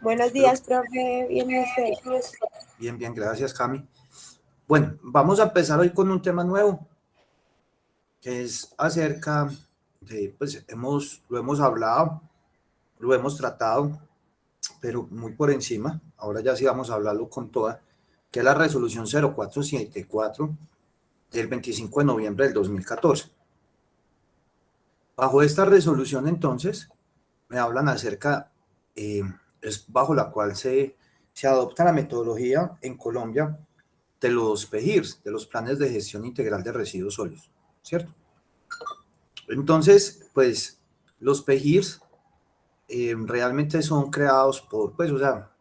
Buenos días, profe. Bien, usted. Bien, bien, gracias, Cami. Bueno, vamos a empezar hoy con un tema nuevo, que es acerca de, pues lo hemos hablado, lo hemos tratado, pero muy por encima. Ahora ya sí vamos a hablarlo con toda, que es la resolución 0474 del 25 de noviembre del 2014. Bajo esta resolución, entonces, me hablan acerca, es bajo la cual se adopta la metodología en Colombia de los PGIRS, de los planes de gestión integral de residuos sólidos, ¿cierto? Entonces, pues, los PGIRS realmente son creados por, pues, o sea,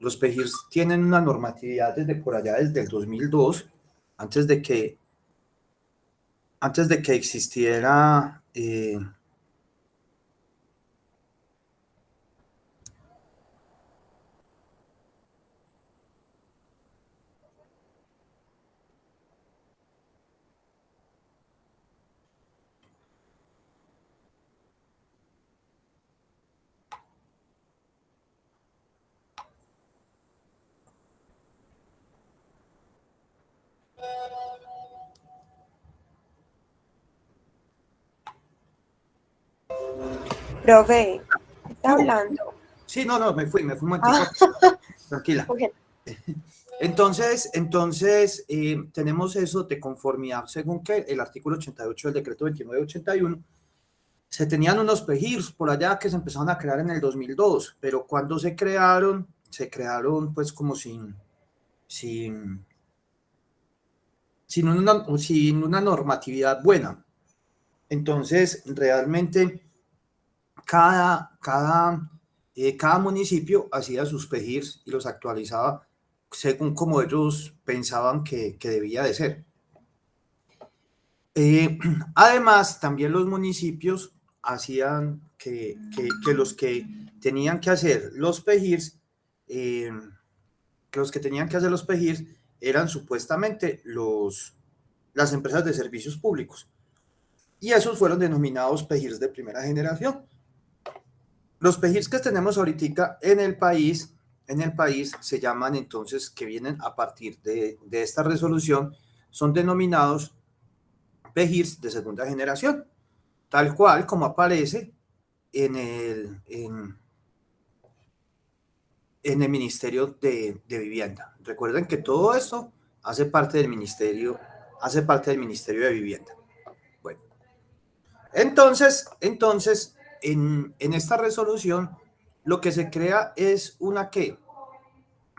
los PGIRS tienen una normatividad desde por allá, desde el 2002, antes de que existiera Profe, está hablando. Sí, no, me fui un momentico. Tranquila. Okay. Entonces tenemos eso de conformidad, según que el artículo 88 del decreto 2981, se tenían unos PGIRS por allá que se empezaron a crear en el 2002, pero cuando se crearon pues como sin una normatividad buena. Entonces, realmente, cada municipio hacía sus PGIRS y los actualizaba según como ellos pensaban que debía de ser. Además, también los municipios hacían que los que tenían que hacer los PGIRS, eran supuestamente las empresas de servicios públicos. Y esos fueron denominados PGIRS de primera generación. Los PGIRS que tenemos ahorita en el país se llaman entonces, que vienen a partir de esta resolución, son denominados PGIRS de segunda generación, tal cual como aparece en el Ministerio de Vivienda. Recuerden que todo esto hace parte del Ministerio de Vivienda. Bueno, entonces en esta resolución lo que se crea es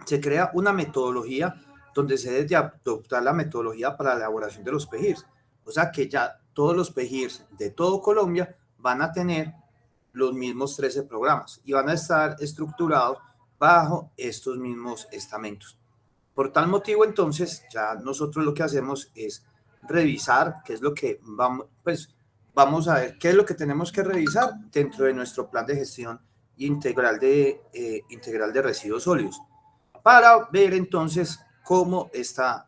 se crea una metodología donde se debe adoptar la metodología para la elaboración de los PGIRS. O sea que ya todos los PGIRS de todo Colombia van a tener los mismos 13 programas y van a estar estructurados bajo estos mismos estamentos. Por tal motivo, entonces, ya nosotros lo que hacemos es revisar qué es lo que vamos a ver qué es lo que tenemos que revisar dentro de nuestro plan de gestión integral de residuos sólidos, para ver entonces cómo está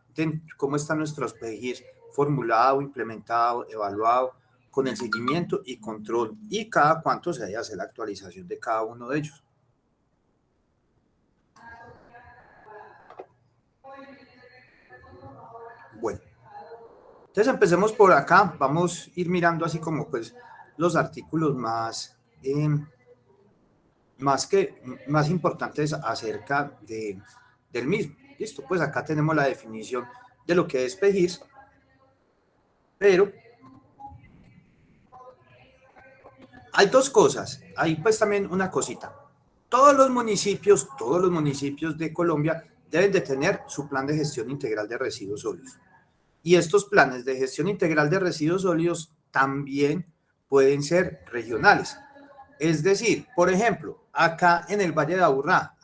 nuestros PGIs formulado, implementado, evaluado, con el seguimiento y control, y cada cuánto se debe hacer la actualización de cada uno de ellos. Bueno, entonces empecemos por acá. Vamos a ir mirando así como pues los artículos más importantes acerca del mismo. Listo, pues acá tenemos la definición de lo que es PGIS, pero hay dos cosas. Hay pues también una cosita. Todos los municipios de Colombia deben de tener su plan de gestión integral de residuos sólidos. Y estos planes de gestión integral de residuos sólidos también pueden ser regionales. Es decir, por ejemplo, acá en el Valle de Aburrá,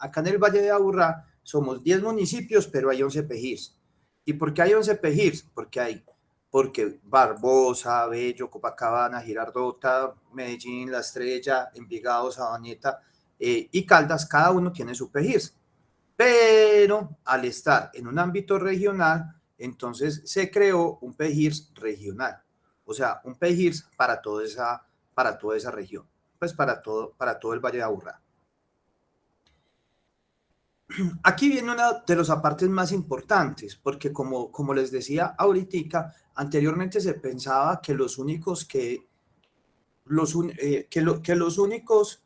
somos 10 municipios, pero hay 11 PGIRS. ¿Y por qué hay 11 PGIRS? Porque Barbosa, Bello, Copacabana, Girardota, Medellín, La Estrella, Envigado, Sabaneta y Caldas, cada uno tiene su PGIRS. Pero al estar en un ámbito regional, entonces se creó un PGIRS regional, o sea, un PGIRS para toda esa región. pues para todo el Valle de Aburrá. Aquí viene una de los apartes más importantes, porque como les decía ahorita, anteriormente se pensaba que los únicos que los únicos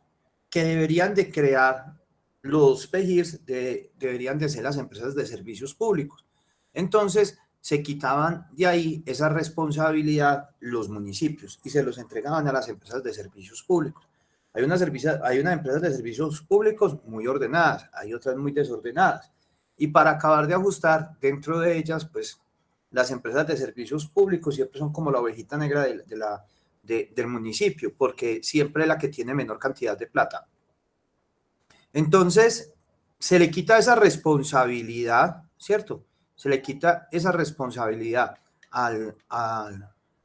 que deberían de crear los PEGIRs deberían de ser las empresas de servicios públicos. Entonces, se quitaban de ahí esa responsabilidad los municipios y se los entregaban a las empresas de servicios públicos. Hay unas empresas de servicios públicos muy ordenadas, hay otras muy desordenadas. Y para acabar de ajustar dentro de ellas, pues las empresas de servicios públicos siempre son como la ovejita negra del municipio, porque siempre es la que tiene menor cantidad de plata. Entonces, se le quita esa responsabilidad, ¿cierto? Se le quita esa responsabilidad a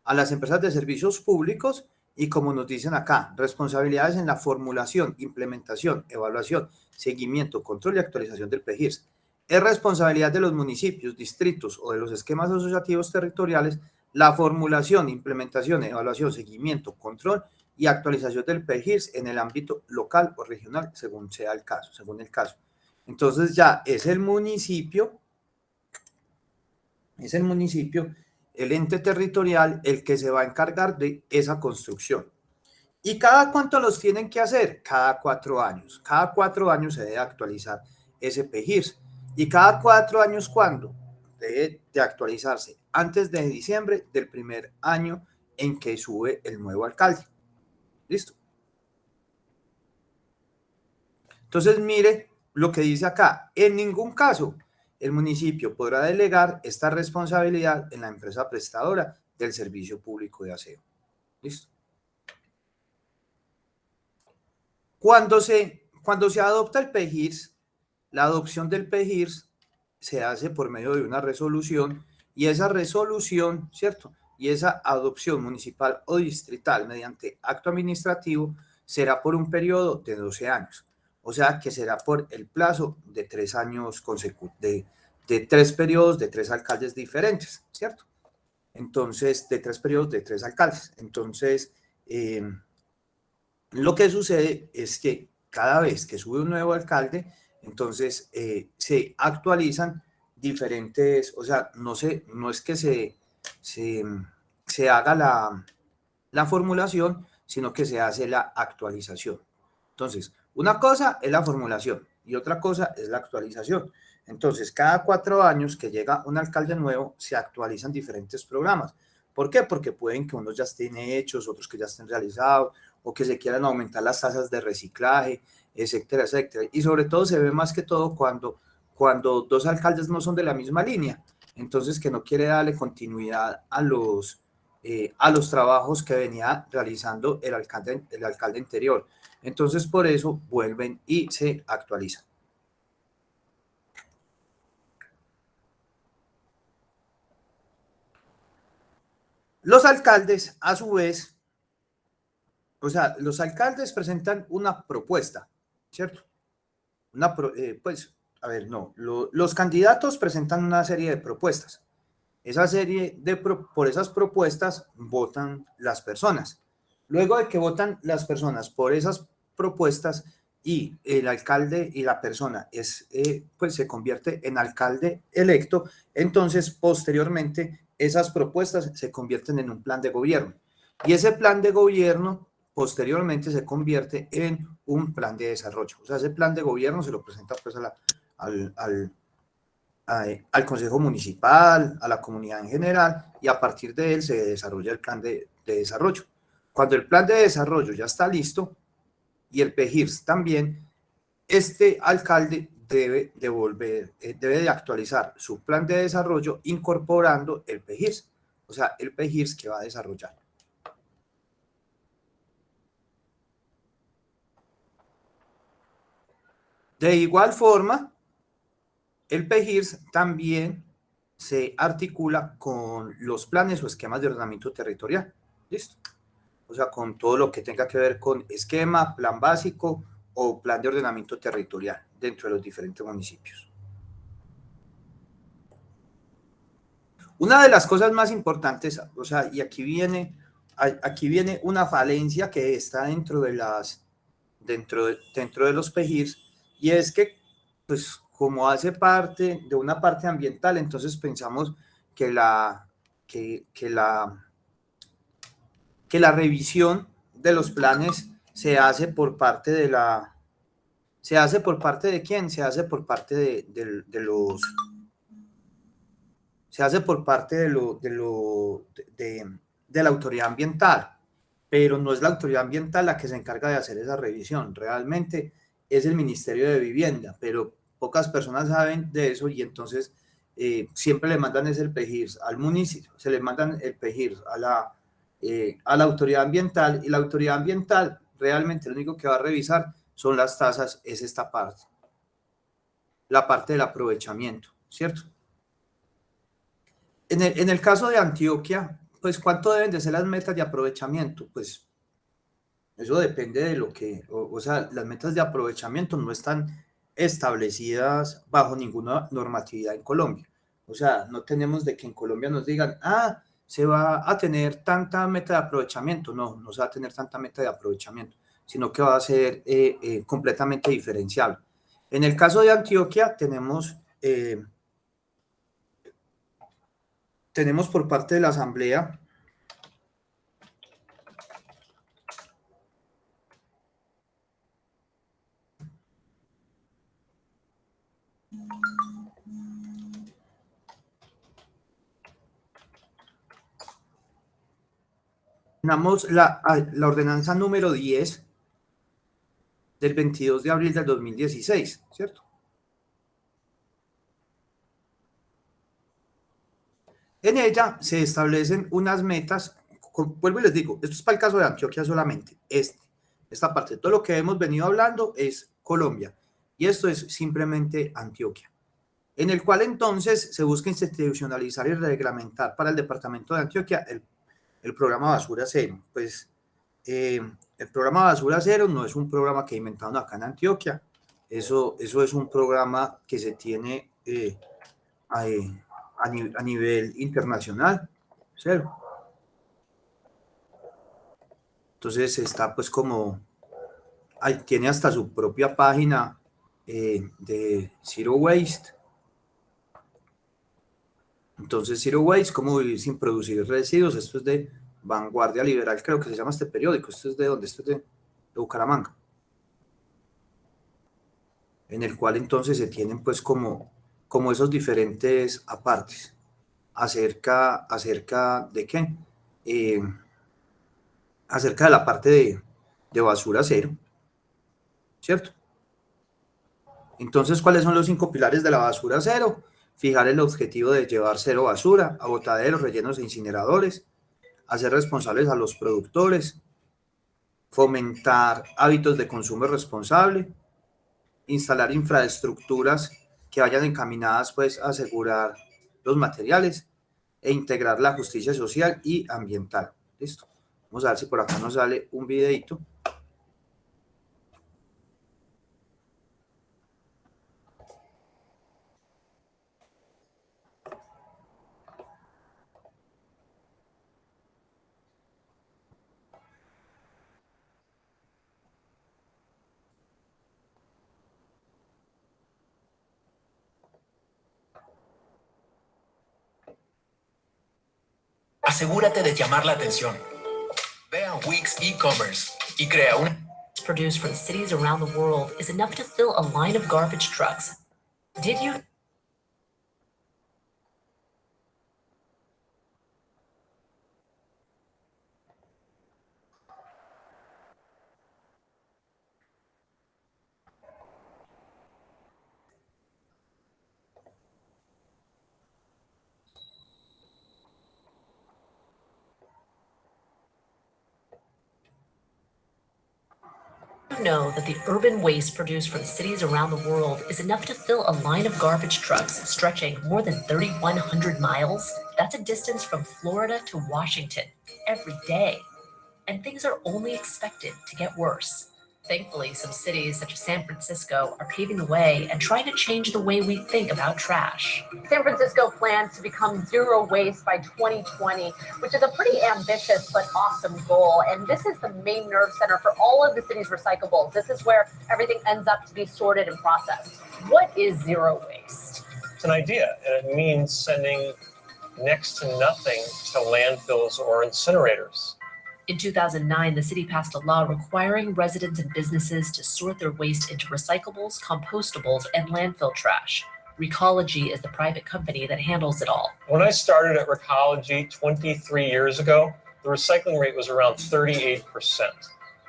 las empresas de servicios públicos y, como nos dicen acá, responsabilidades en la formulación, implementación, evaluación, seguimiento, control y actualización del PEGIRS. Es responsabilidad de los municipios, distritos o de los esquemas asociativos territoriales la formulación, implementación, evaluación, seguimiento, control y actualización del PEGIRS en el ámbito local o regional, según sea el caso, según el caso. Entonces ya es el municipio, el ente territorial, el que se va a encargar de esa construcción. ¿Y cada cuánto los tienen que hacer? Cada 4 años. Cada 4 años se debe actualizar ese PEGIRS. ¿Y cada 4 años cuándo? Debe de actualizarse antes de diciembre del primer año en que sube el nuevo alcalde. ¿Listo? Entonces, mire lo que dice acá. En ningún caso el municipio podrá delegar esta responsabilidad en la empresa prestadora del servicio público de aseo. ¿Listo? Cuando se adopta el PEGIRS, la adopción del PEGIRS se hace por medio de una resolución y esa resolución, ¿cierto? Y esa adopción municipal o distrital mediante acto administrativo será por un periodo de 12 años. O sea que será por el plazo de 3 años consecutivos, de 3 periodos de 3 alcaldes diferentes, ¿cierto? Entonces, de 3 periodos de 3 alcaldes. Entonces, lo que sucede es que cada vez que sube un nuevo alcalde, entonces se actualizan diferentes, o sea, no es que se haga la formulación, sino que se hace la actualización. Entonces, una cosa es la formulación y otra cosa es la actualización. Entonces, cada 4 años que llega un alcalde nuevo, se actualizan diferentes programas. ¿Por qué? Porque pueden que unos ya estén hechos, otros que ya estén realizados, o que se quieran aumentar las tasas de reciclaje, etcétera, etcétera. Y sobre todo se ve más que todo cuando 2 alcaldes no son de la misma línea, entonces que no quiere darle continuidad a los trabajos que venía realizando el alcalde anterior. Entonces, por eso vuelven y se actualizan. Los alcaldes, a su vez, o sea, los alcaldes presentan una propuesta, ¿cierto? Pues, a ver, no, los candidatos presentan una serie de propuestas. Por esas propuestas votan las personas. Luego de que votan las personas por esas propuestas y el alcalde y la persona pues se convierte en alcalde electo, entonces posteriormente esas propuestas se convierten en un plan de gobierno. Y ese plan de gobierno posteriormente se convierte en un plan de desarrollo. O sea, ese plan de gobierno se lo presenta pues al Consejo Municipal, a la comunidad en general, y a partir de él se desarrolla el plan de desarrollo. Cuando el plan de desarrollo ya está listo y el PEGIRS también, este alcalde debe de actualizar su plan de desarrollo incorporando el PEGIRS, o sea, el PEGIRS que va a desarrollar. De igual forma, el PEGIRS también se articula con los planes o esquemas de ordenamiento territorial. ¿Listo? O sea, con todo lo que tenga que ver con esquema, plan básico o plan de ordenamiento territorial dentro de los diferentes municipios. Una de las cosas más importantes, o sea, y aquí viene aquí viene una falencia que está dentro de los PEGIRs, y es que, pues, como hace parte de una parte ambiental, entonces pensamos que la revisión de los planes se hace por parte de quién, se hace por parte de la autoridad ambiental, pero no es la autoridad ambiental la que se encarga de hacer esa revisión, realmente es el Ministerio de Vivienda, pero pocas personas saben de eso, y entonces siempre le mandan ese PEGIR al municipio, se le mandan el PEGIR a la autoridad ambiental, y la autoridad ambiental realmente lo único que va a revisar son las tasas, es esta parte, la parte del aprovechamiento, ¿cierto? En el caso de Antioquia, pues, ¿cuánto deben de ser las metas de aprovechamiento? Pues eso depende de lo que, o sea, las metas de aprovechamiento no están establecidas bajo ninguna normatividad en Colombia. O sea, no tenemos de que en Colombia nos digan, se va a tener tanta meta de aprovechamiento. No, no se va a tener tanta meta de aprovechamiento, sino que va a ser completamente diferenciable. En el caso de Antioquia tenemos por parte de la Asamblea tenemos la ordenanza número 10 del 22 de abril del 2016, ¿cierto? En ella se establecen unas metas, vuelvo y les digo, esto es para el caso de Antioquia solamente, esta parte, todo lo que hemos venido hablando es Colombia, y esto es simplemente Antioquia, en el cual entonces se busca institucionalizar y reglamentar para el departamento de Antioquia el programa Basura Cero. Pues el programa Basura Cero no es un programa que inventaron acá en Antioquia, eso es un programa que se tiene a nivel internacional, cero. Entonces está pues como, tiene hasta su propia página de Zero Waste. Entonces Zero Waste, cómo vivir sin producir residuos, esto es de Vanguardia Liberal, creo que se llama este periódico, esto es de donde, esto es de Bucaramanga, en el cual entonces se tienen pues como esos diferentes apartes acerca de qué, acerca de la parte de basura cero, ¿cierto? Entonces, ¿cuáles son los 5 pilares de la basura cero? Fijar el objetivo de llevar cero basura a botaderos, rellenos e incineradores, hacer responsables a los productores, fomentar hábitos de consumo responsable, instalar infraestructuras que vayan encaminadas pues a asegurar los materiales e integrar la justicia social y ambiental. Listo. Vamos a ver si por acá nos sale un videito. Asegúrate de llamar la atención. Ve a Wix e-commerce y crea una produced from cities around the world is enough to fill a line of garbage trucks. Did you know that the urban waste produced from cities around the world is enough to fill a line of garbage trucks stretching more than 3,100 miles? That's a distance from Florida to Washington every day. And things are only expected to get worse. Thankfully, some cities such as San Francisco are paving the way and trying to change the way we think about trash. San Francisco plans to become zero waste by 2020, which is a pretty ambitious but awesome goal. And this is the main nerve center for all of the city's recyclables. This is where everything ends up to be sorted and processed. What is zero waste? It's an idea, and it means sending next to nothing to landfills or incinerators. In 2009, the city passed a law requiring residents and businesses to sort their waste into recyclables, compostables, and landfill trash. Recology is the private company that handles it all. When I started at Recology 23 years ago, the recycling rate was around 38%.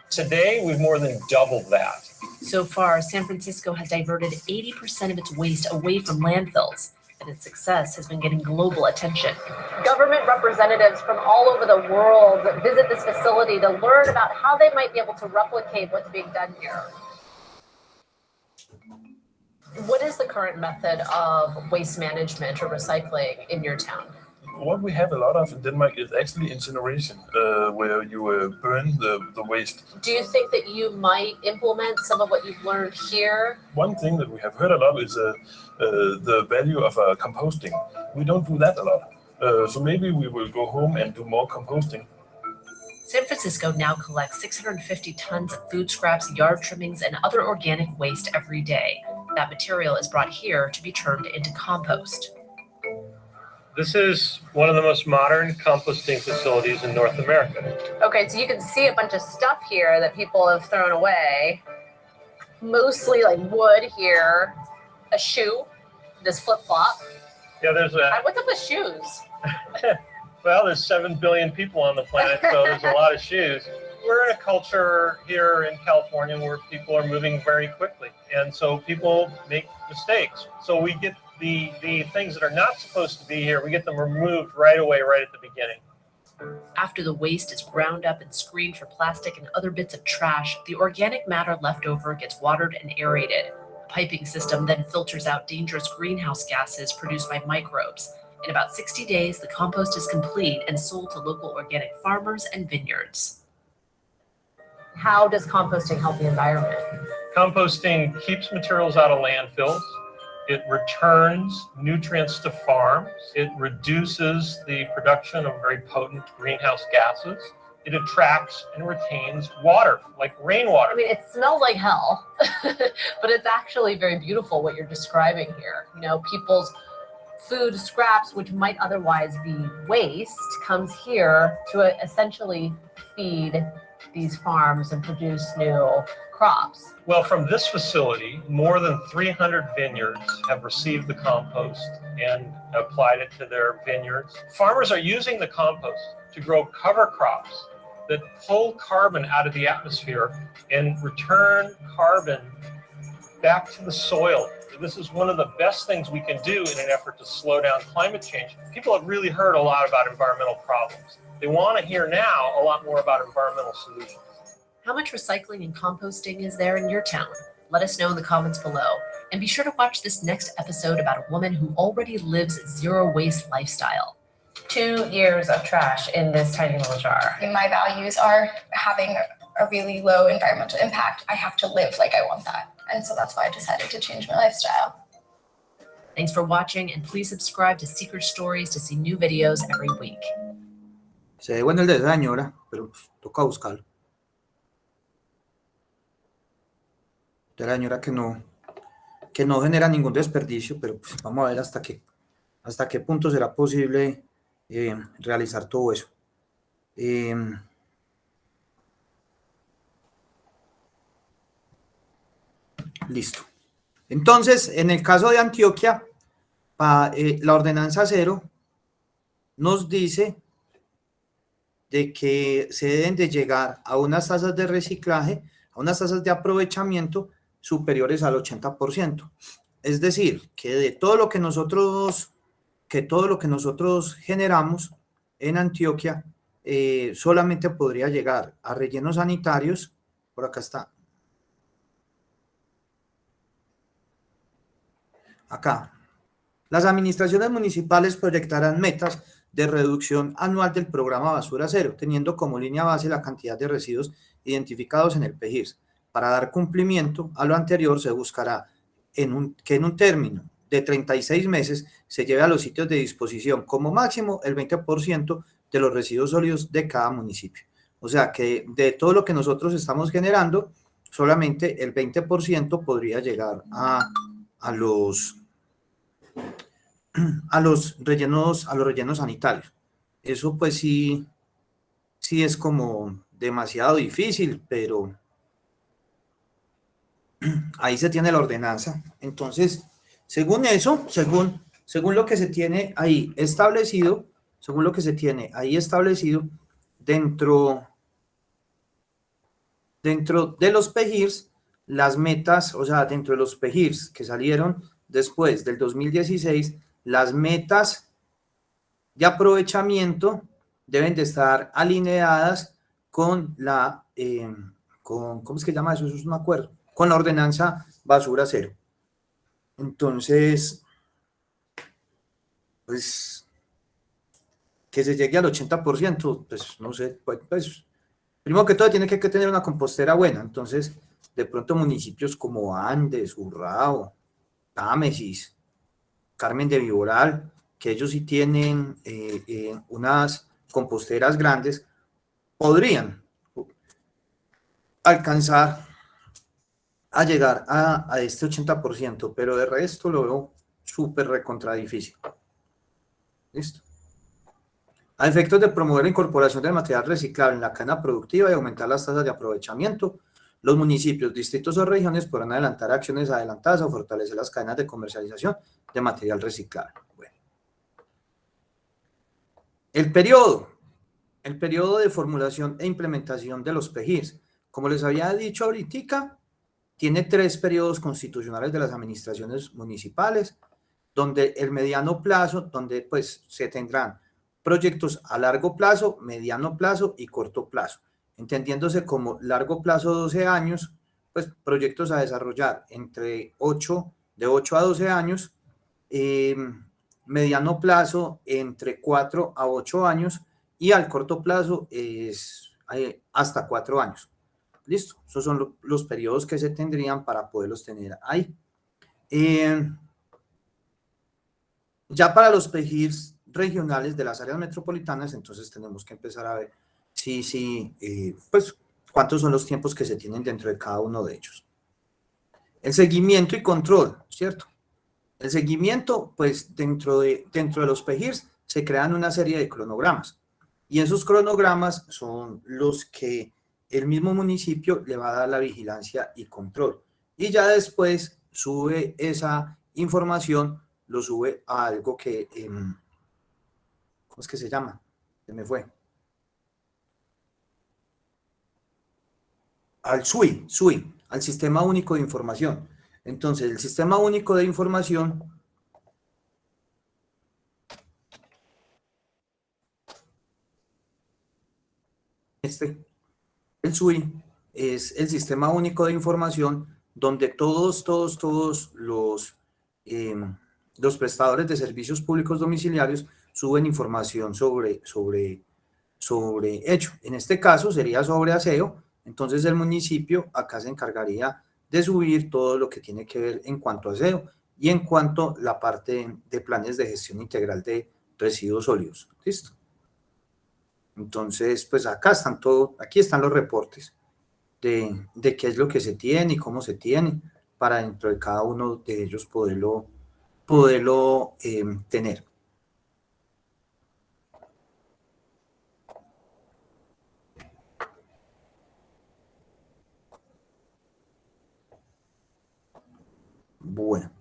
Today, we've more than doubled that. So far, San Francisco has diverted 80% of its waste away from landfills, and its success has been getting global attention. Government representatives from all over the world visit this facility to learn about how they might be able to replicate what's being done here. What is the current method of waste management or recycling in your town? What we have a lot of in Denmark is actually incineration, where you burn the waste. Do you think that you might implement some of what you've learned here? One thing that we have heard a lot is the value of composting. We don't do that a lot. So maybe we will go home and do more composting. San Francisco now collects 650 tons of food scraps, yard trimmings, and other organic waste every day. That material is brought here to be turned into compost. This is one of the most modern composting facilities in North America. Okay, so you can see a bunch of stuff here that people have thrown away. Mostly like wood here, a shoe, this flip-flop. Yeah, there's What's up with shoes? well, there's 7 billion people on the planet, so there's a lot of shoes. We're in a culture here in California where people are moving very quickly, and so people make mistakes. So we get the things that are not supposed to be here, we get them removed right away, right at the beginning. After the waste is ground up and screened for plastic and other bits of trash, the organic matter left over gets watered and aerated. A piping system then filters out dangerous greenhouse gases produced by microbes. In about 60 days, the compost is complete and sold to local organic farmers and vineyards. How does composting help the environment? Composting keeps materials out of landfills. It returns nutrients to farms. It reduces the production of very potent greenhouse gases. It attracts and retains water, like rainwater. I mean, it smells like hell, but it's actually very beautiful what you're describing here. You know, people's food scraps, which might otherwise be waste, comes here to essentially feed these farms and produce new crops. Well, from this facility, more than 300 vineyards have received the compost and applied it to their vineyards. Farmers are using the compost to grow cover crops that pull carbon out of the atmosphere and return carbon back to the soil. This is one of the best things we can do in an effort to slow down climate change. People have really heard a lot about environmental problems. They want to hear now a lot more about environmental solutions. How much recycling and composting is there in your town? Let us know in the comments below. And be sure to watch this next episode about a woman who already lives a zero waste lifestyle. 2 years of trash in this tiny little jar. My values are having a really low environmental impact. I have to live like I want that. And so that's why I decided to change my lifestyle. Thanks for watching, and please subscribe to Secret Stories to see new videos every week. Se ve bueno el de esa señora, pero toca buscarlo. De la señora que no genera ningún desperdicio, pero pues vamos a ver hasta qué punto será posible realizar todo eso. Listo. Entonces, en el caso de Antioquia, la ordenanza 0 nos dice de que se deben de llegar a unas tasas de reciclaje, a unas tasas de aprovechamiento superiores al 80%. Es decir, que de todo lo que nosotros generamos en Antioquia, solamente podría llegar a rellenos sanitarios. Por acá está. Acá. Las administraciones municipales proyectarán metas de reducción anual del programa Basura Cero, teniendo como línea base la cantidad de residuos identificados en el PEGIRS. Para dar cumplimiento a lo anterior, se buscará que en un término de 36 meses se lleve a los sitios de disposición como máximo el 20% de los residuos sólidos de cada municipio. O sea que de todo lo que nosotros estamos generando, solamente el 20% podría llegar a los rellenos sanitarios. Eso pues sí es como demasiado difícil, pero ahí se tiene la ordenanza. Entonces, según eso, según lo que se tiene ahí establecido, dentro de los PEGIRs, las metas, o sea, dentro de los PEGIRs que salieron después del 2016, las metas de aprovechamiento deben de estar alineadas con la, ¿cómo es que se llama eso? Eso es un acuerdo, con la ordenanza basura cero. Entonces, pues, que se llegue al 80%, pues, no sé, pues, primero que todo tiene que tener una compostera buena. Entonces, de pronto municipios como Andes, Urrao, Támesis, Carmen de Viboral, que ellos sí tienen unas composteras grandes, podrían alcanzar a llegar a este 80%, pero de resto lo veo súper recontra difícil. ¿Listo? A efectos de promover la incorporación del material reciclable en la cadena productiva y aumentar las tasas de aprovechamiento, los municipios, distritos o regiones podrán adelantar acciones adelantadas o fortalecer las cadenas de comercialización de material reciclable. Bueno. El periodo de formulación e implementación de los PEGIRs, como les había dicho ahorita, tiene 3 periodos constitucionales de las administraciones municipales, donde el mediano plazo, donde pues se tendrán proyectos a largo plazo, mediano plazo y corto plazo, entendiéndose como largo plazo 12 años, pues proyectos a desarrollar entre de 8 a 12 años, mediano plazo entre 4 a 8 años y al corto plazo es hasta 4 años. Listo, esos son los periodos que se tendrían para poderlos tener ahí. Ya para los PEGIRs regionales de las áreas metropolitanas, entonces tenemos que empezar a ver pues cuántos son los tiempos que se tienen dentro de cada uno de ellos. El seguimiento y control, ¿cierto? El seguimiento, pues dentro de los PEGIRs se crean una serie de cronogramas y esos cronogramas son los que el mismo municipio le va a dar la vigilancia y control y ya después sube esa información, lo sube a algo que, ¿cómo es que se llama? Se me fue. Al SUI, al Sistema Único de Información. Entonces, el Sistema Único de Información el SUI es el Sistema Único de Información donde todos los prestadores de servicios públicos domiciliarios suben información sobre ello. En este caso sería sobre aseo, entonces el municipio acá se encargaría de subir todo lo que tiene que ver en cuanto a aseo y en cuanto a la parte de planes de gestión integral de residuos sólidos. ¿Listo? Entonces, pues acá están aquí están los reportes de qué es lo que se tiene y cómo se tiene para dentro de cada uno de ellos poderlo tener. Bueno.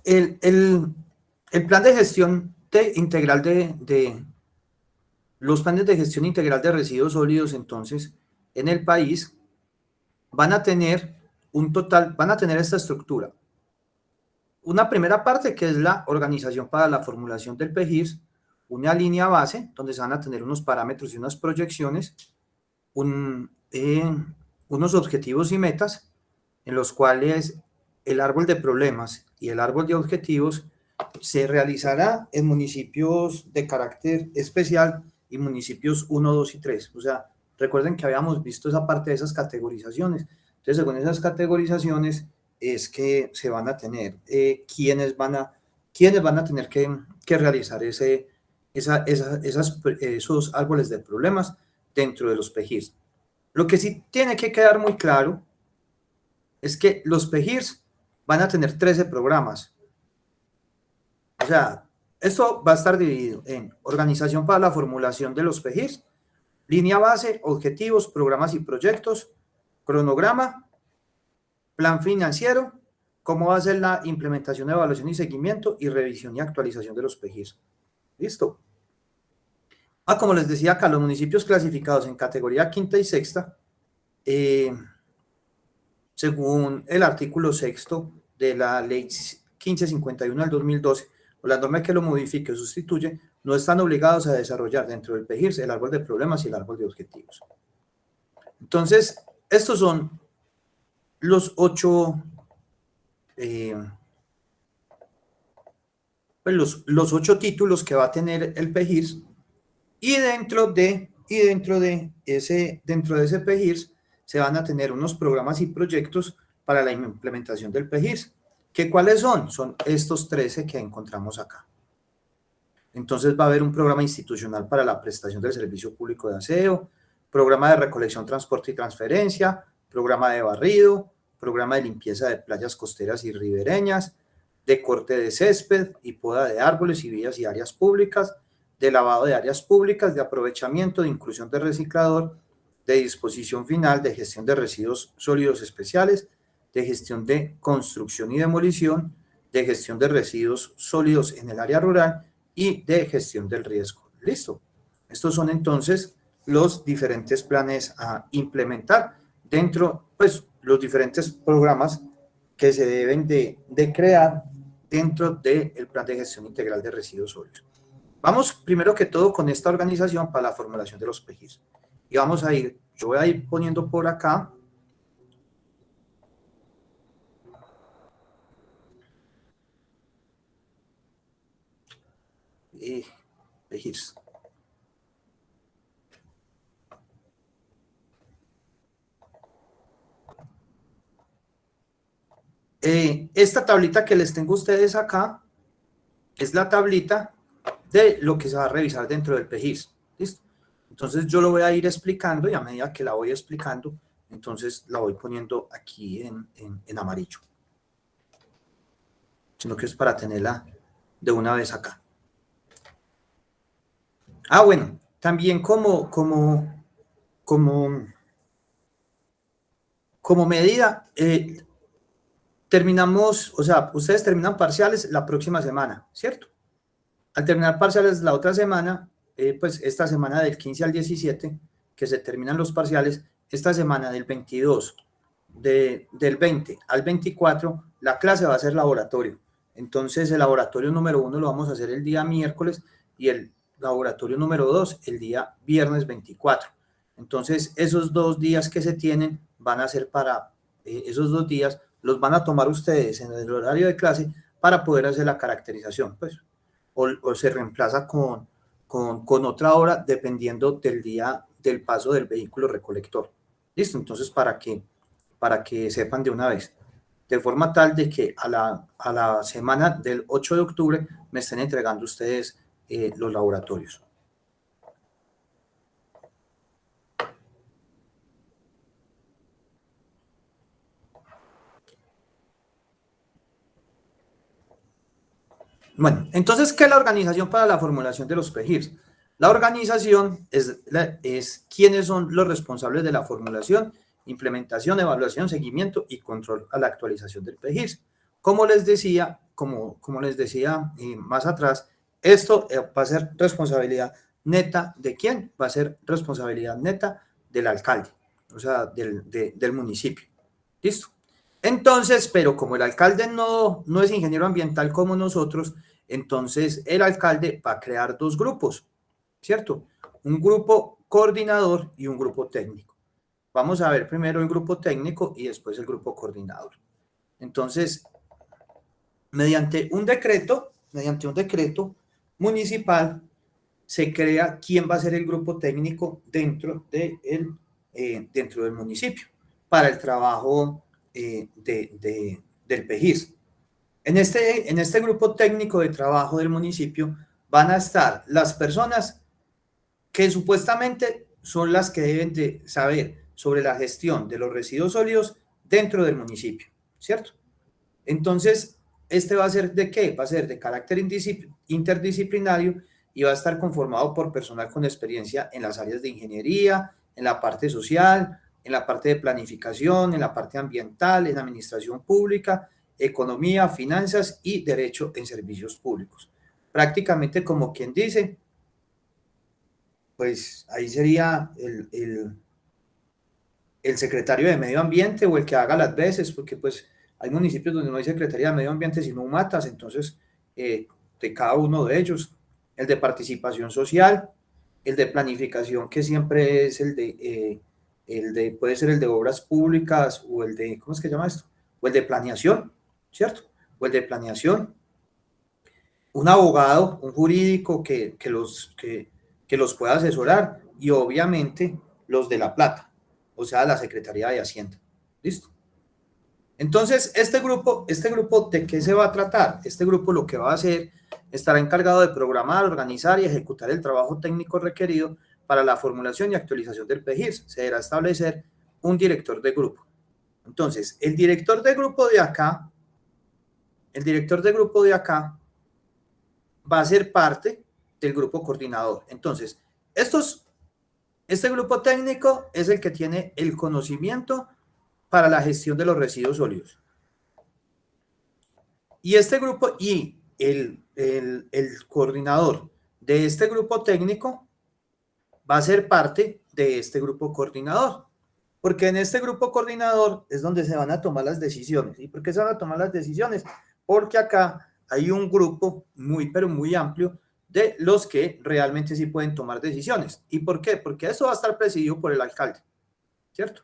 El plan de gestión integral los planes de gestión integral de residuos sólidos, entonces, en el país, van a tener esta estructura. Una primera parte que es la organización para la formulación del PEGIRS, una línea base donde se van a tener unos parámetros y unas proyecciones, unos objetivos y metas en los cuales el árbol de problemas y el árbol de objetivos se realizará en municipios de carácter especial y municipios 1, 2 y 3. O sea, Recuerden que habíamos visto esa parte de esas categorizaciones. Entonces, según esas categorizaciones, es que se van a tener quienes van a tener que realizar esos árboles de problemas dentro de los PEGIRs. Lo que sí tiene que quedar muy claro es que los PEGIRs van a tener 13 programas. O sea, esto va a estar dividido en organización para la formulación de los PEGIRs, línea base, objetivos, programas y proyectos, cronograma, plan financiero, cómo va a ser la implementación, evaluación y seguimiento y revisión y actualización de los PEGIRs. ¿Listo? Como les decía acá, los municipios clasificados en categoría quinta y sexta, según el artículo 6º de la ley 1551 del 2012, o la norma que lo modifique o sustituye, no están obligados a desarrollar dentro del PEGIRS el árbol de problemas y el árbol de objetivos. Entonces, estos son los 8 títulos que va a tener el PEGIRS, y dentro de ese PEGIRS se van a tener unos programas y proyectos para la implementación del PEGIRS. ¿Que cuáles son? Son estos 13 que encontramos acá. Entonces va a haber un programa institucional para la prestación del servicio público de aseo, programa de recolección, transporte y transferencia, programa de barrido, programa de limpieza de playas costeras y ribereñas, de corte de césped y poda de árboles y vías y áreas públicas, de lavado de áreas públicas, de aprovechamiento, de inclusión de reciclador, de disposición final, de gestión de residuos sólidos especiales, de gestión de construcción y demolición, de gestión de residuos sólidos en el área rural y de gestión del riesgo. Listo. Estos son entonces los diferentes planes a implementar dentro, pues, los diferentes programas que se deben de crear dentro del plan de gestión integral de residuos sólidos. Vamos primero que todo con esta organización para la formulación de los PEGIRs. Y vamos a ir, yo voy a ir poniendo por acá PEGIRs. Esta tablita que les tengo a ustedes acá es la tablita de lo que se va a revisar dentro del PEGIRS. ¿Listo? Entonces yo lo voy a ir explicando y a medida que la voy explicando, entonces la voy poniendo aquí en amarillo. Sino que es para tenerla de una vez acá. Bueno, también como medida, terminamos, o sea, ustedes terminan parciales la próxima semana, ¿cierto? Al terminar parciales la otra semana, pues esta semana del 15 al 17, que se terminan los parciales, esta semana del 22, del 20 al 24, la clase va a ser laboratorio. Entonces el laboratorio número 1 lo vamos a hacer el día miércoles y el laboratorio número 2 el día viernes 24. Entonces esos 2 días que se tienen van a ser para, esos 2 días los van a tomar ustedes en el horario de clase para poder hacer la caracterización, pues, o se reemplaza con otra hora dependiendo del día del paso del vehículo recolector. ¿Listo? Entonces, para que sepan de una vez, de forma tal de que a la semana del 8 de octubre me estén entregando ustedes los laboratorios. Bueno, entonces, ¿qué es la organización para la formulación de los PEGIRs? La organización es quiénes son los responsables de la formulación, implementación, evaluación, seguimiento y control a la actualización del PEGIRs. Como les decía más atrás, esto va a ser responsabilidad neta ¿de quién? Va a ser responsabilidad neta del alcalde, o sea, del municipio. ¿Listo? Entonces, pero como el alcalde no es ingeniero ambiental como nosotros, entonces el alcalde va a crear 2 grupos, ¿cierto? Un grupo coordinador y un grupo técnico. Vamos a ver primero el grupo técnico y después el grupo coordinador. Entonces, mediante un decreto municipal, se crea quién va a ser el grupo técnico dentro del municipio para el trabajo del PEGIRS. En este grupo técnico de trabajo del municipio van a estar las personas que supuestamente son las que deben de saber sobre la gestión de los residuos sólidos dentro del municipio, ¿cierto? Entonces, ¿este va a ser de qué? Va a ser de carácter interdisciplinario y va a estar conformado por personal con experiencia en las áreas de ingeniería, en la parte social, en la parte de planificación, en la parte ambiental, en administración pública, economía, finanzas y derecho en servicios públicos. Prácticamente como quien dice, pues ahí sería el secretario de Medio Ambiente o el que haga las veces, porque pues hay municipios donde no hay Secretaría de Medio Ambiente sino matas, entonces de cada uno de ellos, el de participación social, el de planificación que siempre es puede ser el de obras públicas o el de, ¿cómo es que se llama esto? O el de planeación, ¿cierto? O el de planeación. Un abogado, un jurídico que los pueda asesorar y obviamente los de la plata, o sea, la Secretaría de Hacienda. ¿Listo? Entonces, este grupo, ¿de qué se va a tratar? Este grupo lo que va a hacer, estará encargado de programar, organizar y ejecutar el trabajo técnico requerido para la formulación y actualización del PEGIRS. Se deberá establecer un director de grupo. Entonces, el director de grupo de acá va a ser parte del grupo coordinador. Entonces, este grupo técnico es el que tiene el conocimiento para la gestión de los residuos sólidos. Y este grupo y el coordinador de este grupo técnico va a ser parte de este grupo coordinador. Porque en este grupo coordinador es donde se van a tomar las decisiones. ¿Y por qué se van a tomar las decisiones? Porque acá hay un grupo muy, pero muy amplio de los que realmente sí pueden tomar decisiones. ¿Y por qué? Porque esto va a estar presidido por el alcalde, ¿cierto?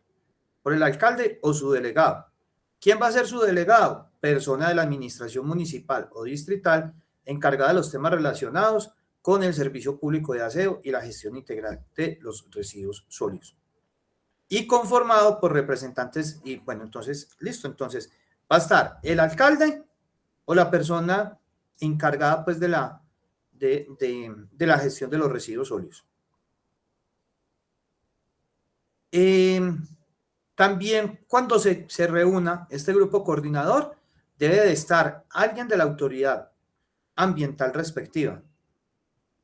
Por el alcalde o su delegado. ¿Quién va a ser su delegado? Persona de la administración municipal o distrital encargada de los temas relacionados con el servicio público de aseo y la gestión integral de los residuos sólidos. Y conformado por representantes, y bueno, entonces, listo, entonces va a estar el alcalde o la persona encargada pues de la gestión de los residuos sólidos. También cuando se reúna este grupo coordinador, debe de estar alguien de la autoridad ambiental respectiva,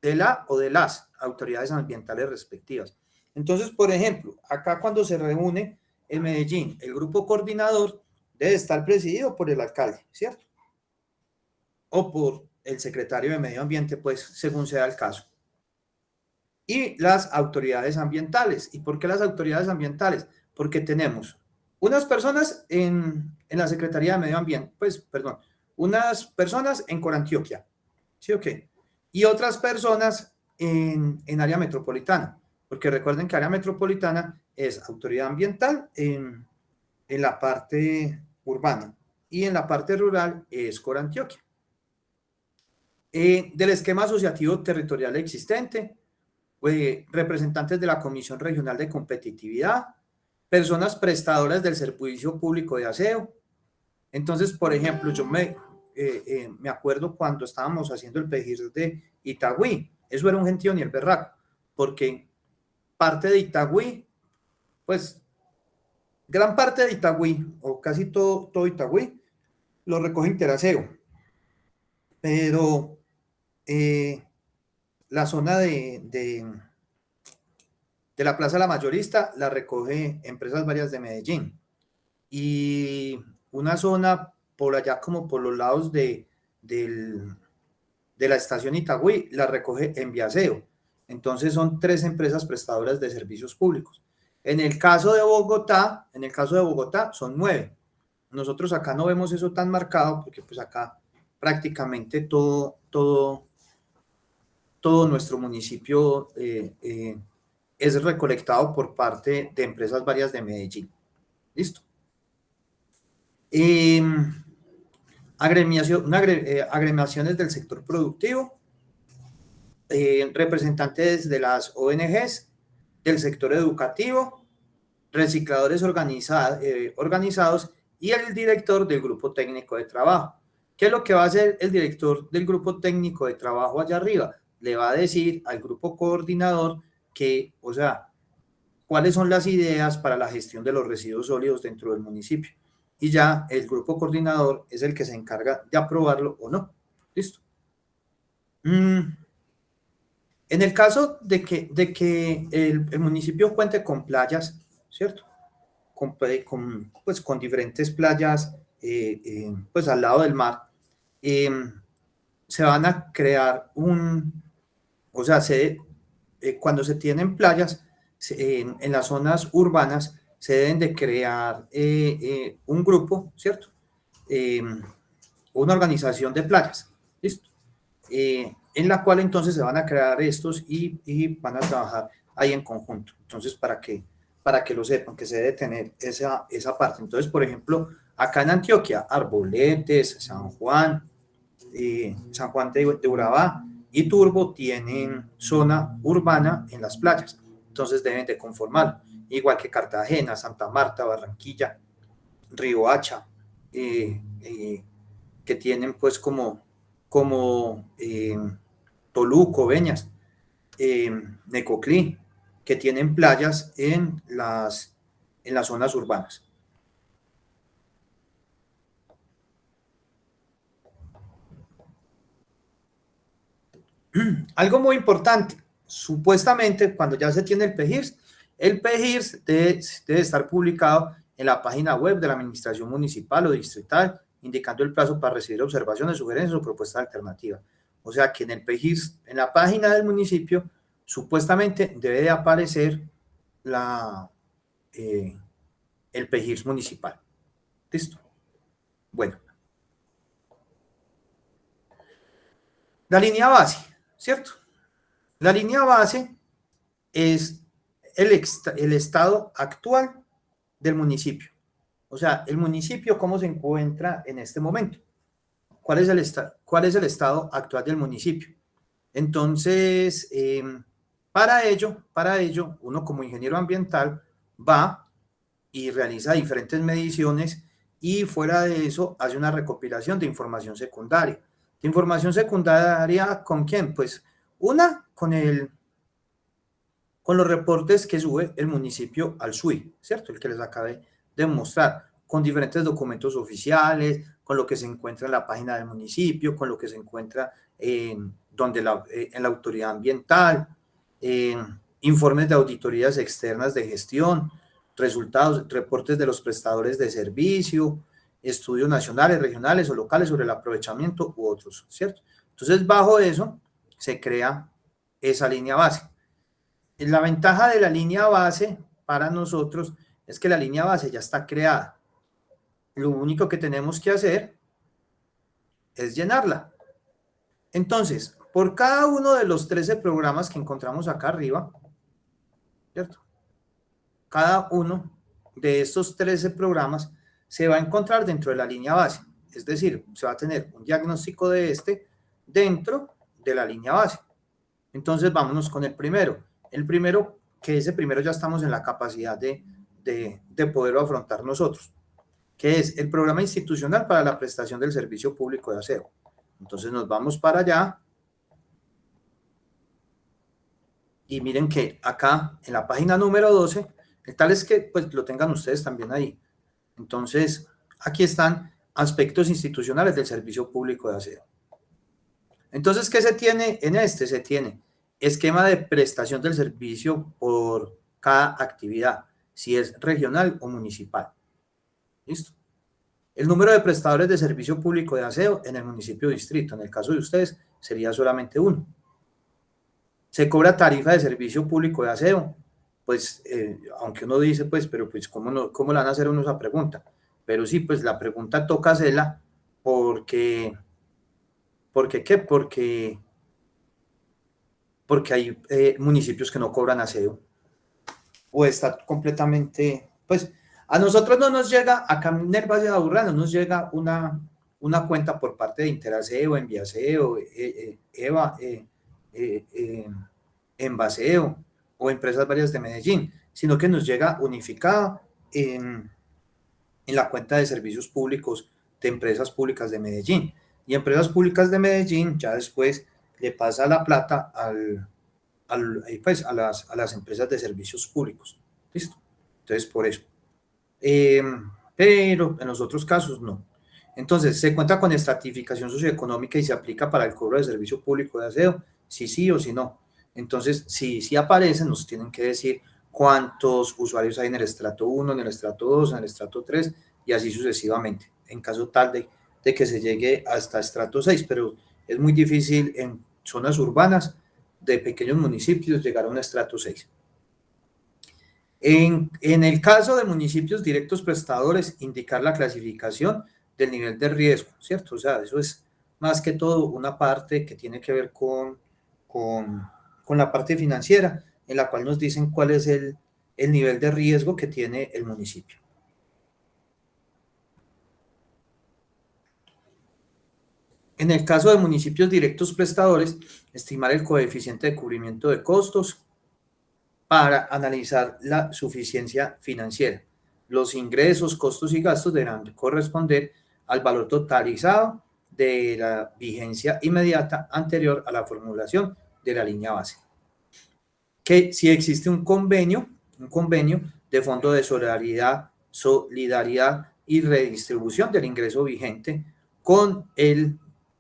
de la o de las autoridades ambientales respectivas. Entonces, por ejemplo, acá cuando se reúne en Medellín, el grupo coordinador debe estar presidido por el alcalde, ¿cierto? O por el secretario de Medio Ambiente, pues, según sea el caso. Y las autoridades ambientales. ¿Y por qué las autoridades ambientales? Porque tenemos unas personas en la Secretaría de Medio Ambiente, pues, perdón, unas personas en Corantioquia, ¿sí o qué? Y otras personas en área metropolitana, porque recuerden que área metropolitana es autoridad ambiental en la parte urbana y en la parte rural es Corantioquia. Del esquema asociativo territorial existente, representantes de la Comisión Regional de Competitividad, personas prestadoras del servicio público de aseo. Entonces, por ejemplo, yo me acuerdo cuando estábamos haciendo el PEGIRS de Itagüí, eso era un gentío ni el berraco, porque parte de Itagüí, pues gran parte de Itagüí, o casi todo Itagüí, lo recoge Interaseo, pero la zona de la Plaza La Mayorista la recoge Empresas Varias de Medellín, y una zona por allá como por los lados de la estación Itagüí la recoge Enviaseo. Entonces son 3 empresas prestadoras de servicios públicos. En el caso de Bogotá son 9. Nosotros acá no vemos eso tan marcado porque pues acá prácticamente todo nuestro municipio es recolectado por parte de Empresas Varias de Medellín. ¿Listo? Agremiaciones del sector productivo. representantes de las ONGs, del sector educativo, recicladores organizados y el director del grupo técnico de trabajo. ¿Qué es lo que va a hacer el director del grupo técnico de trabajo allá arriba? Le va a decir al grupo coordinador que, o sea, cuáles son las ideas para la gestión de los residuos sólidos dentro del municipio. Y ya el grupo coordinador es el que se encarga de aprobarlo o no. ¿Listo? En el caso de que el municipio cuente con playas, ¿cierto? Con diferentes playas pues al lado del mar, se van a crear cuando se tienen playas en las zonas urbanas, se deben de crear un grupo, ¿cierto? Una organización de playas, ¿listo? En la cual entonces se van a crear estos y van a trabajar ahí en conjunto. Entonces, para que lo sepan, que se debe tener esa parte. Entonces, por ejemplo, acá en Antioquia, Arboletes, San Juan de Urabá y Turbo tienen zona urbana en las playas. Entonces deben de conformar, igual que Cartagena, Santa Marta, Barranquilla, Riohacha, que tienen pues como Toluco, Beñas, Necoclí, que tienen playas en las zonas urbanas. Algo muy importante, supuestamente cuando ya se tiene el PEGIRS debe estar publicado en la página web de la administración municipal o distrital, indicando el plazo para recibir observaciones, sugerencias o propuestas alternativas. O sea que en el PEGIRS, en la página del municipio, supuestamente debe de aparecer el PEGIRS municipal. ¿Listo? Bueno. La línea base, ¿cierto? La línea base es el estado actual del municipio. O sea, el municipio, ¿cómo se encuentra en este momento? ¿Cuál es el estado actual del municipio? Entonces, para ello, uno como ingeniero ambiental va y realiza diferentes mediciones y fuera de eso hace una recopilación de información secundaria. ¿De información secundaria con quién? Pues una, con los reportes que sube el municipio al SUI, ¿cierto? El que les acabé de mostrar, con diferentes documentos oficiales, con lo que se encuentra en la página del municipio, con lo que se encuentra en la autoridad ambiental, informes de auditorías externas de gestión, resultados, reportes de los prestadores de servicio, estudios nacionales, regionales o locales sobre el aprovechamiento u otros, ¿cierto? Entonces, bajo eso se crea esa línea base. La ventaja de la línea base para nosotros es que la línea base ya está creada. Lo único que tenemos que hacer es llenarla. Entonces, por cada uno de los 13 programas que encontramos acá arriba, ¿cierto? Cada uno de estos 13 programas se va a encontrar dentro de la línea base. Es decir, se va a tener un diagnóstico de dentro de la línea base. Entonces, vámonos con el primero. El primero, que ese primero ya estamos en la capacidad de poderlo afrontar nosotros, que es el programa institucional para la prestación del servicio público de aseo. Entonces nos vamos para allá y miren que acá en la página número 12, el tal es que pues lo tengan ustedes también ahí. Entonces aquí están aspectos institucionales del servicio público de aseo. Entonces, ¿qué se tiene en este? Se tiene esquema de prestación del servicio por cada actividad, si es regional o municipal. ¿Listo? El número de prestadores de servicio público de aseo en el municipio o distrito. En el caso de ustedes, sería solamente uno. Se cobra tarifa de servicio público de aseo. Pues, aunque uno dice, pues, pero pues, ¿cómo le van a hacer uno esa pregunta? Pero sí, pues, la pregunta toca hacerla porque ¿qué? Porque hay municipios que no cobran aseo o está completamente, pues a nosotros no nos llega, acá en el Valle de Aburrá no nos llega una cuenta por parte de Interaseo, Enviaseo, EVA, en Baseo o Empresas Varias de Medellín, sino que nos llega unificada en la cuenta de servicios públicos de Empresas Públicas de Medellín. Y Empresas Públicas de Medellín ya después le pasa la plata pues a las empresas de servicios públicos. ¿Listo? Entonces, por eso. Pero en los otros casos no. Entonces, ¿se cuenta con estratificación socioeconómica y se aplica para el cobro de servicio público de aseo? Sí o sí no. Entonces, si aparecen, nos tienen que decir cuántos usuarios hay en el estrato 1, en el estrato 2, en el estrato 3 y así sucesivamente, en caso tal de que se llegue hasta estrato 6, pero es muy difícil en zonas urbanas de pequeños municipios llegar a un estrato 6. En el caso de municipios directos prestadores, indicar la clasificación del nivel de riesgo, ¿cierto? O sea, eso es más que todo una parte que tiene que ver con la parte financiera, en la cual nos dicen cuál es el nivel de riesgo que tiene el municipio. En el caso de municipios directos prestadores, estimar el coeficiente de cubrimiento de costos para analizar la suficiencia financiera. Los ingresos, costos y gastos deberán corresponder al valor totalizado de la vigencia inmediata anterior a la formulación de la línea base. Que si existe un convenio de fondo de solidaridad y redistribución del ingreso vigente con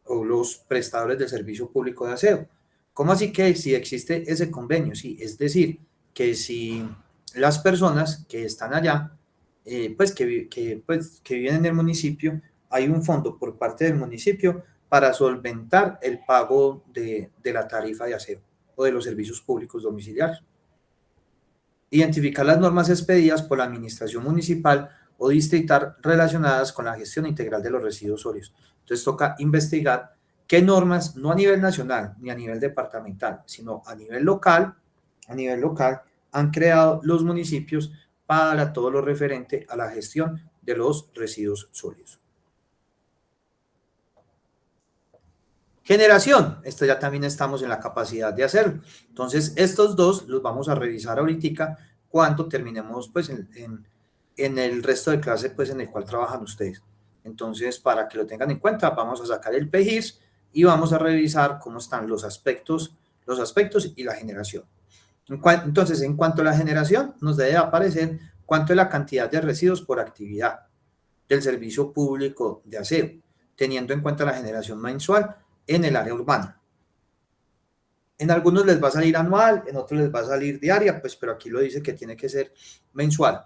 los prestadores del servicio público de aseo. ¿Cómo así que si existe ese convenio? Sí, es decir, que si las personas que están allá, que viven en el municipio, hay un fondo por parte del municipio para solventar el pago de la tarifa de aseo o de los servicios públicos domiciliarios. Identificar las normas expedidas por la administración municipal o distrital relacionadas con la gestión integral de los residuos sólidos. Entonces toca investigar qué normas, no a nivel nacional ni a nivel departamental, sino a nivel local, han creado los municipios para todo lo referente a la gestión de los residuos sólidos. Generación, esto ya también estamos en la capacidad de hacerlo. Entonces, estos dos los vamos a revisar ahorita cuando terminemos pues en el resto de clase pues en el cual trabajan ustedes. Entonces, para que lo tengan en cuenta, vamos a sacar el PGIS y vamos a revisar cómo están los aspectos y la generación. Entonces, en cuanto a la generación, nos debe aparecer cuánto es la cantidad de residuos por actividad del servicio público de aseo, teniendo en cuenta la generación mensual en el área urbana. En algunos les va a salir anual, en otros les va a salir diaria, pues, pero aquí lo dice que tiene que ser mensual.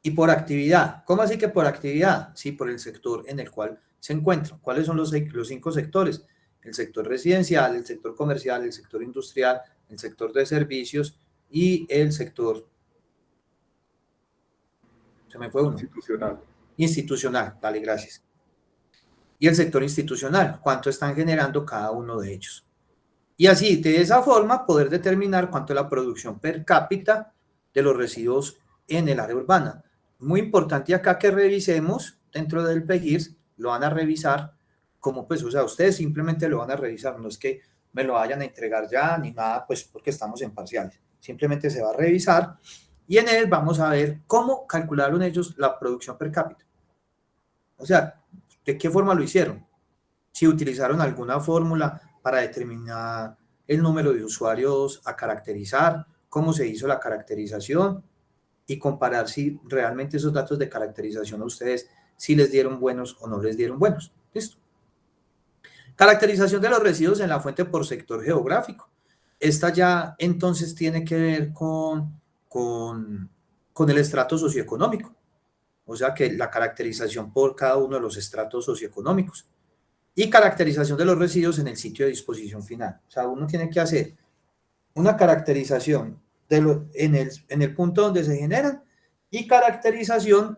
Y por actividad. ¿Cómo así que por actividad? Sí, por el sector en el cual se encuentra. ¿Cuáles son los 5 sectores? El sector residencial, el sector comercial, el sector industrial, el sector de servicios y el sector... Se me fue uno. Institucional, vale, gracias. Y el sector institucional, cuánto están generando cada uno de ellos. Y así, de esa forma, poder determinar cuánto es la producción per cápita de los residuos en el área urbana. Muy importante acá que revisemos dentro del PGIRS, lo van a revisar como pues, o sea, ustedes simplemente lo van a revisar, no es que me lo vayan a entregar ya ni nada, pues porque estamos en parciales. Simplemente se va a revisar y en él vamos a ver cómo calcularon ellos la producción per cápita. O sea, ¿de qué forma lo hicieron? Si utilizaron alguna fórmula para determinar el número de usuarios a caracterizar, cómo se hizo la caracterización y comparar si realmente esos datos de caracterización a ustedes si les dieron buenos o no les dieron buenos. ¿Listo? Caracterización de los residuos en la fuente por sector geográfico. Esta ya entonces tiene que ver con el estrato socioeconómico. O sea que la caracterización por cada uno de los estratos socioeconómicos. Y caracterización de los residuos en el sitio de disposición final. O sea, uno tiene que hacer una caracterización en el punto donde se generan y caracterización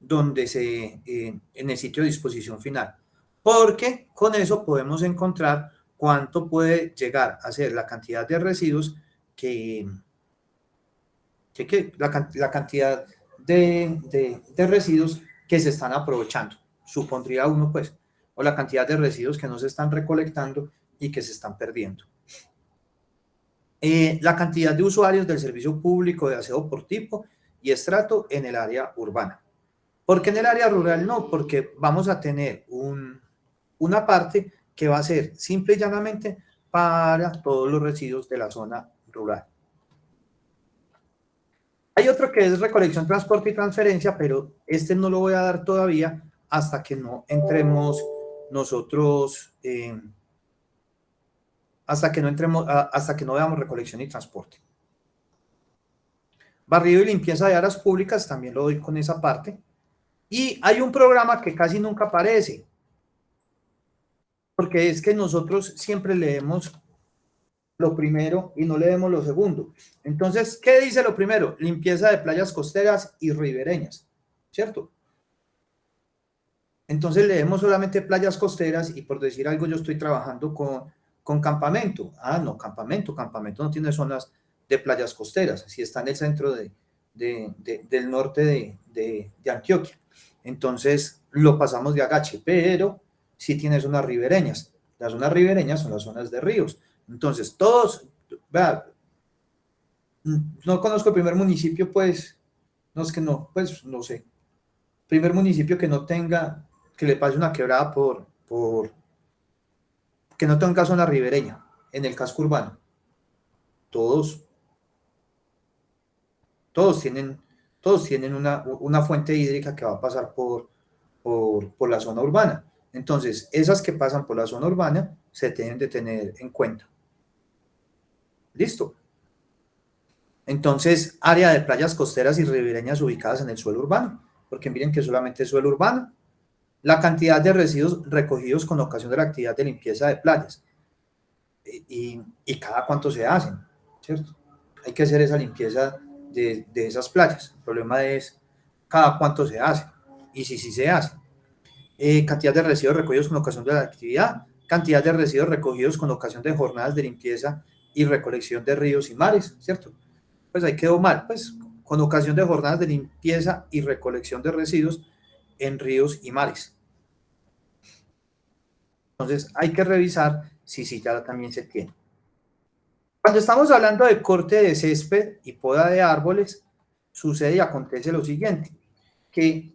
en el sitio de disposición final. Porque con eso podemos encontrar cuánto puede llegar a ser la cantidad de residuos la cantidad de residuos que se están aprovechando. Supondría uno, pues, o la cantidad de residuos que no se están recolectando y que se están perdiendo. La cantidad de usuarios del servicio público de aseo por tipo y estrato en el área urbana. ¿Por qué en el área rural no? Porque vamos a tener una parte que va a ser simple y llanamente para todos los residuos de la zona rural. Hay otro que es recolección, transporte y transferencia, pero este no lo voy a dar todavía hasta que no entremos nosotros, hasta que no veamos recolección y transporte. Barrido y limpieza de áreas públicas, también lo doy con esa parte. Y hay un programa que casi nunca aparece, porque es que nosotros siempre leemos lo primero y no leemos lo segundo. Entonces, ¿qué dice lo primero? Limpieza de playas costeras y ribereñas, ¿cierto? Entonces leemos solamente playas costeras y por decir algo yo estoy trabajando con campamento. Ah, no, campamento no tiene zonas de playas costeras, si está en el centro del norte de Antioquia. Entonces lo pasamos de agache, pero sí tiene zonas ribereñas. Las zonas ribereñas son las zonas de ríos. Entonces todos, vea, no conozco el primer municipio, pues, no es que no, pues no sé. Primer municipio que no tenga, que le pase una quebrada que no tenga zona ribereña en el casco urbano. Todos tienen una fuente hídrica que va a pasar por la zona urbana. Entonces, esas que pasan por la zona urbana se tienen de tener en cuenta. ¿Listo? Entonces, área de playas costeras y ribereñas ubicadas en el suelo urbano, porque miren que solamente es suelo urbano. La cantidad de residuos recogidos con ocasión de la actividad de limpieza de playas. Y cada cuánto se hacen, ¿cierto? Hay que hacer esa limpieza de esas playas. El problema es cada cuánto se hace y si se hace. Cantidad de residuos recogidos con ocasión de la actividad, cantidad de residuos recogidos con ocasión de jornadas de limpieza y recolección de ríos y mares, ¿cierto? Pues ahí quedó mal, pues con ocasión de jornadas de limpieza y recolección de residuos en ríos y mares. Entonces hay que revisar si ya también se tiene. Cuando estamos hablando de corte de césped y poda de árboles, sucede y acontece lo siguiente, que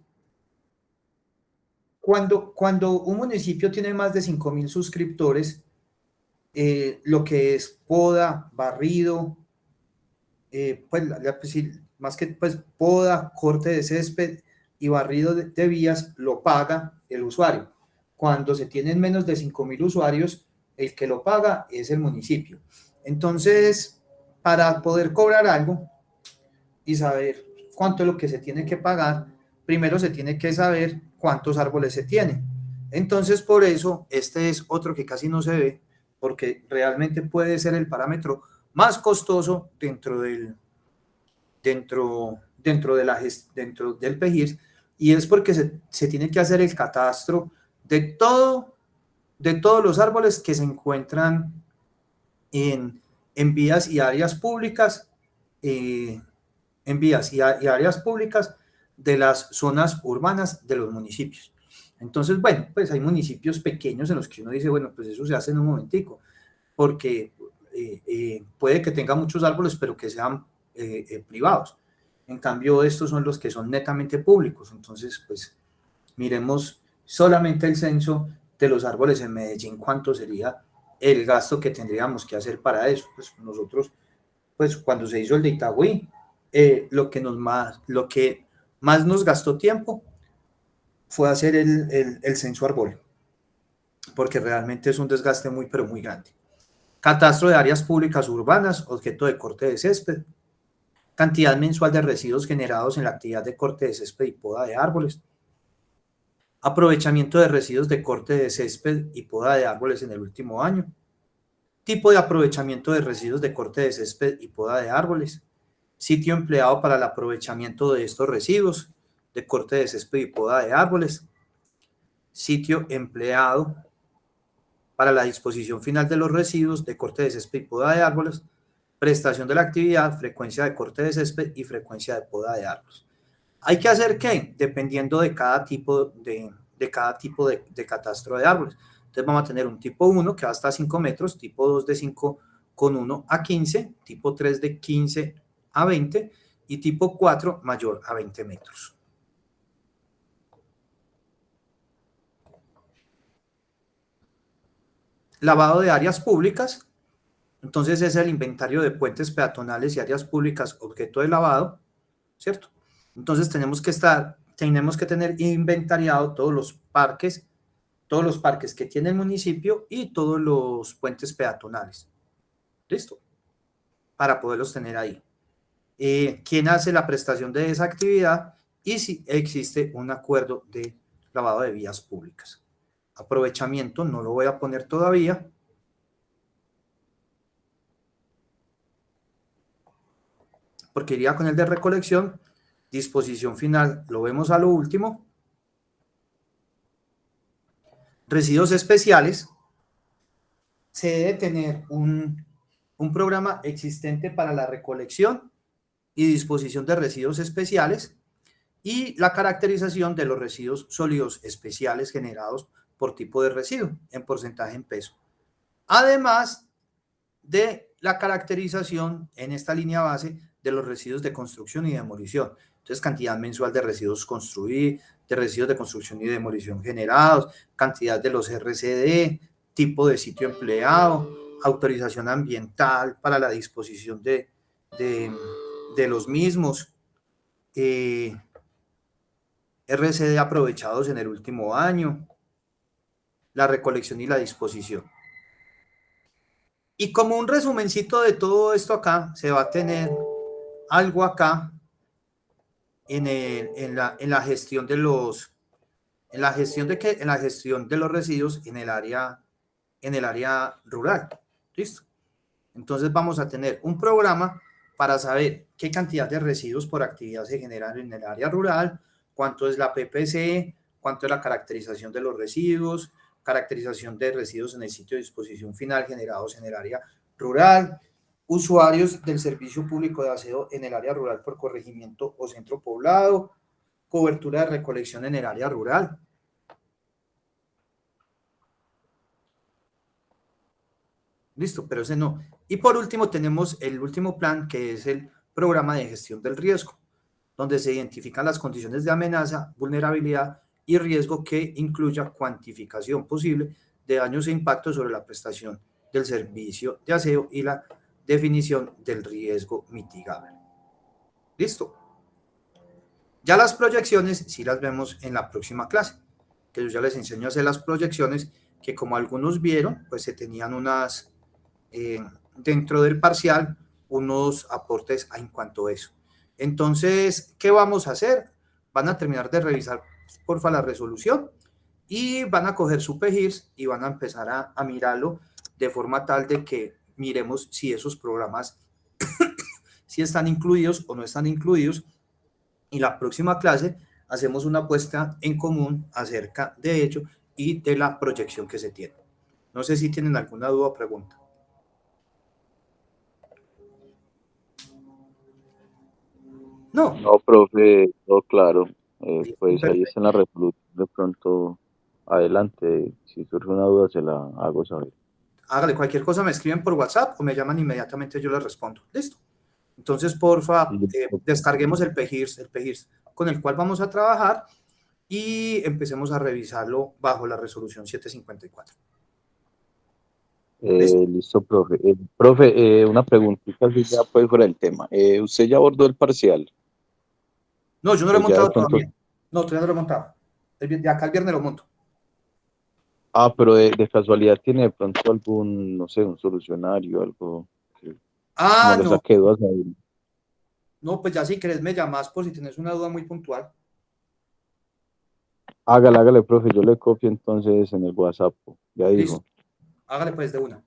cuando un municipio tiene más de 5.000 suscriptores, lo que es poda, barrido, más que poda, corte de césped y barrido de vías, lo paga el usuario. Cuando se tienen menos de 5.000 usuarios, el que lo paga es el municipio. Entonces, para poder cobrar algo y saber cuánto es lo que se tiene que pagar, primero se tiene que saber cuántos árboles se tienen. Entonces, por eso, este es otro que casi no se ve, porque realmente puede ser el parámetro más costoso dentro del PEGIRS, y es porque se tiene que hacer el catastro de todos los árboles que se encuentran en vías y áreas públicas, áreas públicas de las zonas urbanas de los municipios. Entonces, bueno, pues hay municipios pequeños en los que uno dice, bueno, pues eso se hace en un momentico, porque puede que tenga muchos árboles, pero que sean privados. En cambio, estos son los que son netamente públicos. Entonces, pues, miremos solamente el censo de los árboles en Medellín, cuánto sería el gasto que tendríamos que hacer para eso. Pues nosotros, pues cuando se hizo el de Itagüí, lo que más nos gastó tiempo fue hacer el censo árbol, porque realmente es un desgaste muy, pero muy grande. Catastro de áreas públicas urbanas, objeto de corte de césped, cantidad mensual de residuos generados en la actividad de corte de césped y poda de árboles, aprovechamiento de residuos de corte de césped y poda de árboles en el último año, tipo de aprovechamiento de residuos de corte de césped y poda de árboles, sitio empleado para el aprovechamiento de estos residuos de corte de césped y poda de árboles, sitio empleado para la disposición final de los residuos de corte de césped y poda de árboles, prestación de la actividad, frecuencia de corte de césped y frecuencia de poda de árboles. ¿Hay que hacer qué? Dependiendo de cada tipo de de cada tipo de catastro de árboles. Entonces vamos a tener un tipo 1 que va hasta 5 metros, tipo 2 de 5,1 a 15, tipo 3 de 15 a 20 y tipo 4 mayor a 20 metros. Lavado de áreas públicas. Entonces es el inventario de puentes peatonales y áreas públicas objeto de lavado, ¿cierto? Entonces tenemos que tener inventariado todos los parques que tiene el municipio y todos los puentes peatonales. ¿Listo? Para poderlos tener ahí. ¿Quién hace la prestación de esa actividad? Y si existe un acuerdo de lavado de vías públicas. Aprovechamiento, no lo voy a poner todavía. Porque iría con el de recolección. Disposición final, lo vemos a lo último. Residuos especiales. Se debe tener un programa existente para la recolección y disposición de residuos especiales y la caracterización de los residuos sólidos especiales generados por tipo de residuo en porcentaje en peso. Además de la caracterización en esta línea base de los residuos de construcción y demolición. Entonces, cantidad mensual de residuos construidos, de residuos de construcción y demolición generados, cantidad de los RCD, tipo de sitio empleado, autorización ambiental para la disposición de los mismos, RCD aprovechados en el último año, la recolección y la disposición. Y como un resumencito de todo esto acá, se va a tener algo acá en la gestión de los residuos en el área rural. ¿Listo? Entonces vamos a tener un programa para saber qué cantidad de residuos por actividad se generan en el área rural, cuánto es la PPC, cuánto es la caracterización de los residuos, caracterización de residuos en el sitio de disposición final generados en el área rural, usuarios del servicio público de aseo en el área rural por corregimiento o centro poblado, cobertura de recolección en el área rural. Listo, pero ese no. Y por último tenemos el último plan, que es el programa de gestión del riesgo, donde se identifican las condiciones de amenaza, vulnerabilidad y riesgo que incluya cuantificación posible de daños e impactos sobre la prestación del servicio de aseo y la definición del riesgo mitigable. ¿Listo? Ya las proyecciones sí las vemos en la próxima clase, que yo ya les enseño a hacer las proyecciones, que como algunos vieron, pues se tenían unas, dentro del parcial, unos aportes en cuanto a eso. Entonces, ¿qué vamos a hacer? Van a terminar de revisar, porfa, la resolución y van a coger su PEGIRS y van a empezar a mirarlo de forma tal de que miremos si esos programas si están incluidos o no están incluidos, y la próxima clase hacemos una puesta en común acerca de ello y de la proyección que se tiene. No sé si tienen alguna duda o pregunta. No. No, profe, todo claro. Pues ahí Perfecto. está en la resolución. De pronto, adelante. Si surge una duda, se la hago saber. Hágale, cualquier cosa me escriben por WhatsApp o me llaman inmediatamente, yo les respondo. ¿Listo? Entonces, porfa, descarguemos el PEGIRS con el cual vamos a trabajar y empecemos a revisarlo bajo la resolución 754. Listo, profe. Profe, una preguntita así ya pues fuera del tema. ¿Usted ya abordó el parcial? No, yo no lo he Pues ya montado de pronto... todavía. No, todavía no lo he montado. De acá el viernes lo monto. Ah, pero de casualidad tiene de pronto algún, no sé, un solucionario, algo que Ah, no le no. saque dudas ahí. No, pues ya si querés me llamas por si tienes una duda muy puntual. Hágale, profe, yo le copio entonces en el WhatsApp. Ya dijo. Listo. Hágale pues de una.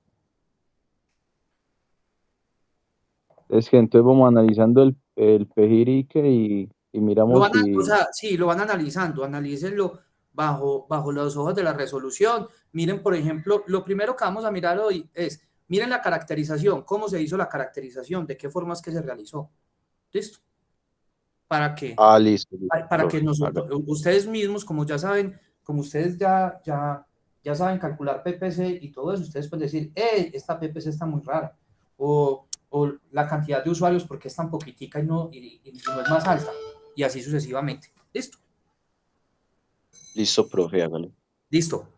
Es que entonces vamos analizando el PEGIR y miramos si... O sea, sí, lo van analizando, analícenlo bajo las hojas de la resolución. Miren, por ejemplo, lo primero que vamos a mirar hoy es, miren la caracterización, cómo se hizo la caracterización, de qué formas que se realizó. ¿Listo? Para que, listo, para profe, que nosotros, ustedes mismos, como ya saben, como ustedes ya saben calcular PPC y todo eso, ustedes pueden decir, esta PPC está muy rara, o la cantidad de usuarios, porque es tan poquitica y no es más alta, y así sucesivamente. ¿Listo? Listo, profe, hágale. Listo.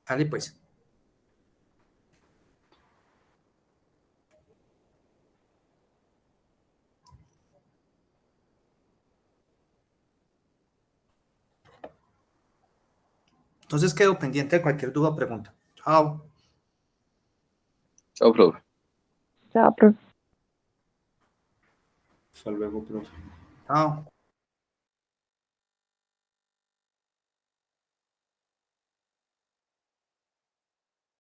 Dale pues. Entonces quedo pendiente de cualquier duda o pregunta. Chao. Chao, profe. Chao, profe. Hasta luego, profe. Chao.